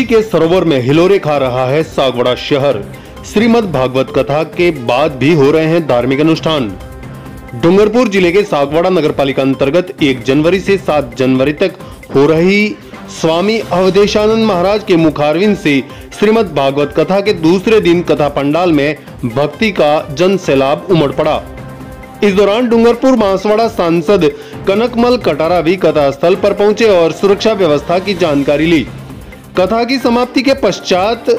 के सरोवर में हिलोरे खा रहा है सागवाड़ा शहर। श्रीमद् भागवत कथा के बाद भी हो रहे हैं धार्मिक अनुष्ठान। डूंगरपुर जिले के सागवाड़ा नगरपालिका अंतर्गत 1 जनवरी से 7 जनवरी तक हो रही स्वामी अवधेशानंद महाराज के मुखारविंद से श्रीमद् भागवत कथा के दूसरे दिन कथा पंडाल में भक्ति का जन सैलाब उमड़ पड़ा। इस दौरान डूंगरपुर बांसवाड़ा सांसद कनकमल कटारा भी कथा स्थल पर पहुंचे और सुरक्षा व्यवस्था की जानकारी ली। कथा की समाप्ति के पश्चात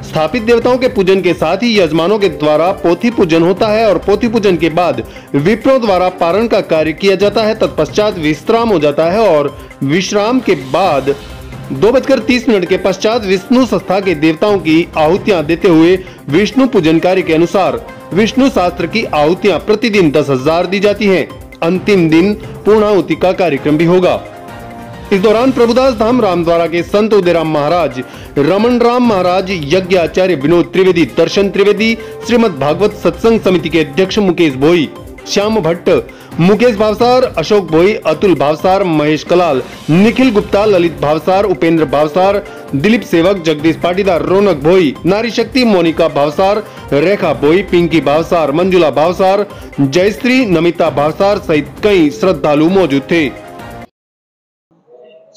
स्थापित देवताओं के पूजन के साथ ही यजमानों के द्वारा पोथी पूजन होता है और पोथी पूजन के बाद विप्रों द्वारा पारण का कार्य किया जाता है। तत्पश्चात विश्राम हो जाता है और विश्राम के बाद 2:30 के पश्चात विष्णु संस्था के देवताओं की आहुतियां देते हुए विष्णु पूजन कार्य के अनुसार विष्णु शास्त्र की आहुतियां प्रतिदिन 10,000 दी जाती हैं। अंतिम दिन पूर्णाहुति का कार्यक्रम भी होगा। इस दौरान प्रभुदास धाम रामद्वारा के संत उदयराम महाराज, रमन राम महाराज, यज्ञ आचार्य विनोद त्रिवेदी, दर्शन त्रिवेदी, श्रीमद् भागवत सत्संग समिति के अध्यक्ष मुकेश भोई, श्याम भट्ट, मुकेश भावसार, अशोक भोई, अतुल भावसार, महेश कलाल, निखिल गुप्ता, ललित भावसार, उपेंद्र भावसार, दिलीप सेवक, जगदीश पाटीदार, रौनक भोई, नारी शक्ति, मोनिका भावसार, रेखा भोई, पिंकी भावसार, मंजुला भावसार, जयश्री, नमिता भावसार सहित कई श्रद्धालु मौजूद थे।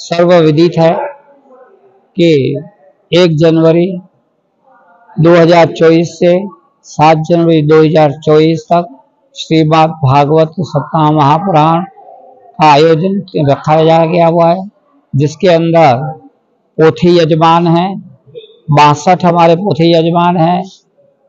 सर्वविदित है कि 1 जनवरी 2024 से 7 जनवरी 2024 तक श्रीमद् भागवत सप्ताह महापुराण का आयोजन रखा गया हुआ है, जिसके अंदर पोथी यजमान हैं 62 हमारे पोथी यजमान हैं।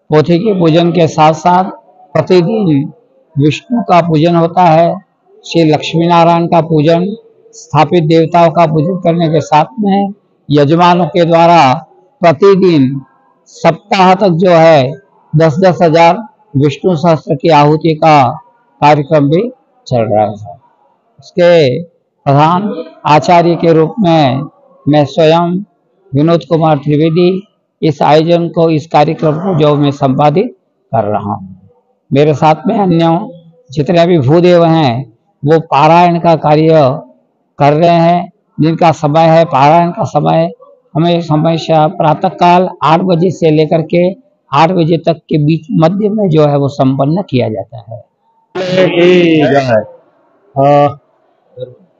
पोथी के पूजन के साथ साथ प्रतिदिन विष्णु का पूजन होता है, श्री लक्ष्मी नारायण का पूजन, स्थापित देवताओं का पूजन करने के साथ में यजमानों के द्वारा प्रतिदिन सप्ताह तक जो है 10-10 हजार विष्णु सहस्त्र की आहुति का कार्यक्रम भी चल रहा है। उसके प्रधान आचार्य के रूप में मैं स्वयं विनोद कुमार त्रिवेदी इस आयोजन को, इस कार्यक्रम को जो मैं संपादित कर रहा हूँ। मेरे साथ में अन्य जितने भी भूदेव हैं वो पारायण का कार्य कर रहे हैं, जिनका समय है पारायण का समय हमें हमेशा प्रातः काल 8 बजे से लेकर के 8 बजे तक के बीच मध्य में जो है वो संपन्न किया जाता है।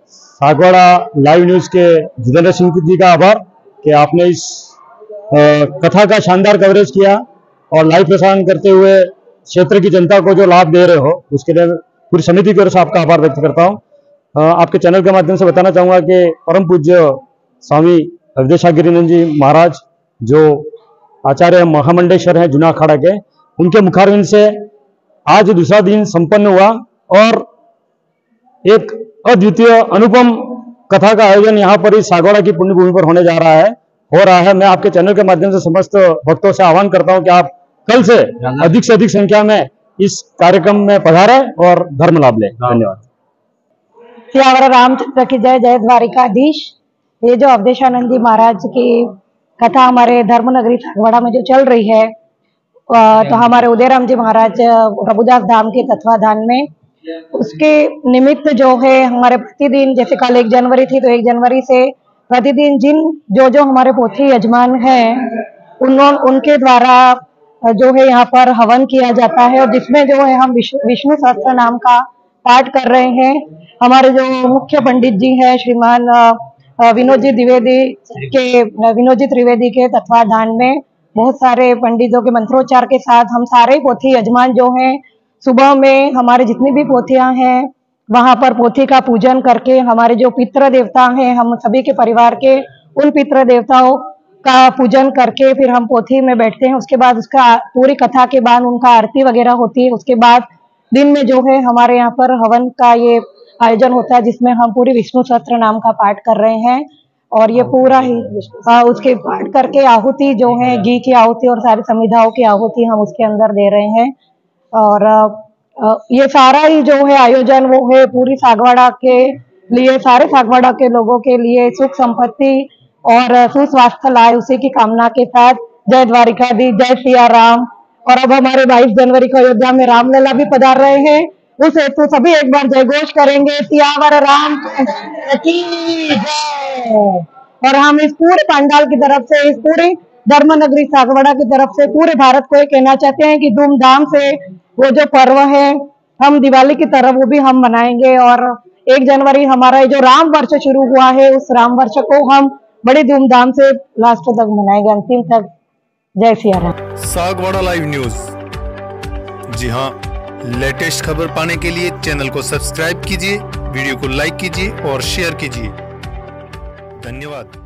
सागवाड़ा लाइव न्यूज के जितेंद्र सिंह जी का आभार कि आपने इस कथा का शानदार कवरेज किया और लाइव प्रसारण करते हुए क्षेत्र की जनता को जो लाभ दे रहे हो, उसके लिए पूरी समिति की ओर से आपका आभार व्यक्त करता हूँ। आपके चैनल के माध्यम से बताना चाहूंगा कि परम पूज्य स्वामी अवधेशागिरिनंद जी महाराज जो आचार्य महामंडेश्वर हैं जूना अखाड़ा के, उनके मुखारविंद से आज दूसरा दिन संपन्न हुआ और एक अद्वितीय अनुपम कथा का आयोजन यहाँ पर इस सागवाड़ा की पुण्य भूमि पर होने जा रहा है। मैं आपके चैनल के माध्यम से समस्त भक्तों से आह्वान करता हूँ कि आप कल से अधिक संख्या में इस कार्यक्रम में पधारें और धर्म लाभ लें। धन्यवाद। सियावर रामचंद्र की जय। जय द्वारिकाधीश। ये जो अवधेशानंद जी महाराज की कथा हमारे धर्मनगरी सागवाड़ा में जो चल रही है, तो हमारे उदयराम जी महाराज प्रभुदास धाम के तत्वाधान में उसके निमित्त जो है हमारे प्रतिदिन, जैसे कल 1 जनवरी थी तो 1 जनवरी से प्रतिदिन जो हमारे पोथी यजमान हैं उनके द्वारा जो है यहाँ पर हवन किया जाता है, और जिसमें जो है हम विष्णु सहस्त्र नाम का पाठ कर रहे हैं। हमारे जो मुख्य पंडित जी हैं श्रीमान विनोद जी त्रिवेदी के तत्वाधान में बहुत सारे पंडितों के मंत्रोच्चार के साथ हम सारे पोथी यजमान जो हैं सुबह में हमारे जितनी भी पोथियां हैं वहां पर पोथी का पूजन करके हमारे जो पितृ देवता हैं, हम सभी के परिवार के उन पितृ देवताओं का पूजन करके फिर हम पोथी में बैठते हैं। उसके बाद उसका पूरी कथा के बाद उनका आरती वगैरह होती है। उसके बाद दिन में जो है हमारे यहाँ पर हवन का ये आयोजन होता है, जिसमें हम पूरी विष्णु सहस्त्र नाम का पाठ कर रहे हैं और ये पूरा ही उसके पाठ करके आहुति जो है घी की आहुति और सारी समिधाओं की आहुति हम उसके अंदर दे रहे हैं। और ये सारा ही जो है आयोजन वो है पूरी सागवाड़ा के लिए, सारे सागवाड़ा के लोगों के लिए सुख संपत्ति और सुस्वास्थ्य लाए, उसी की कामना के साथ। जय द्वारिकाधीश। जय सिया राम। और अब हमारे 22 जनवरी को अयोध्या में रामलला भी पधार रहे हैं, उस हेतु सभी एक बार जयघोष करेंगे। सियावर राम की जय। और हम इस पूरे पंडाल की तरफ से, इस पूरी धर्मनगरी सागवाड़ा की तरफ से पूरे भारत को ये कहना चाहते हैं कि धूमधाम से वो जो पर्व है हम दिवाली की तरह वो भी हम मनाएंगे। और 1 जनवरी हमारा ये जो राम वर्ष शुरू हुआ है उस राम वर्ष को हम बड़ी धूमधाम से लास्ट तक मनाएंगे, अंतिम तक। जय सिया राम। सागवाड़ा लाइव न्यूज, जी हाँ, लेटेस्ट खबर पाने के लिए चैनल को सब्सक्राइब कीजिए, वीडियो को लाइक कीजिए और शेयर कीजिए। धन्यवाद।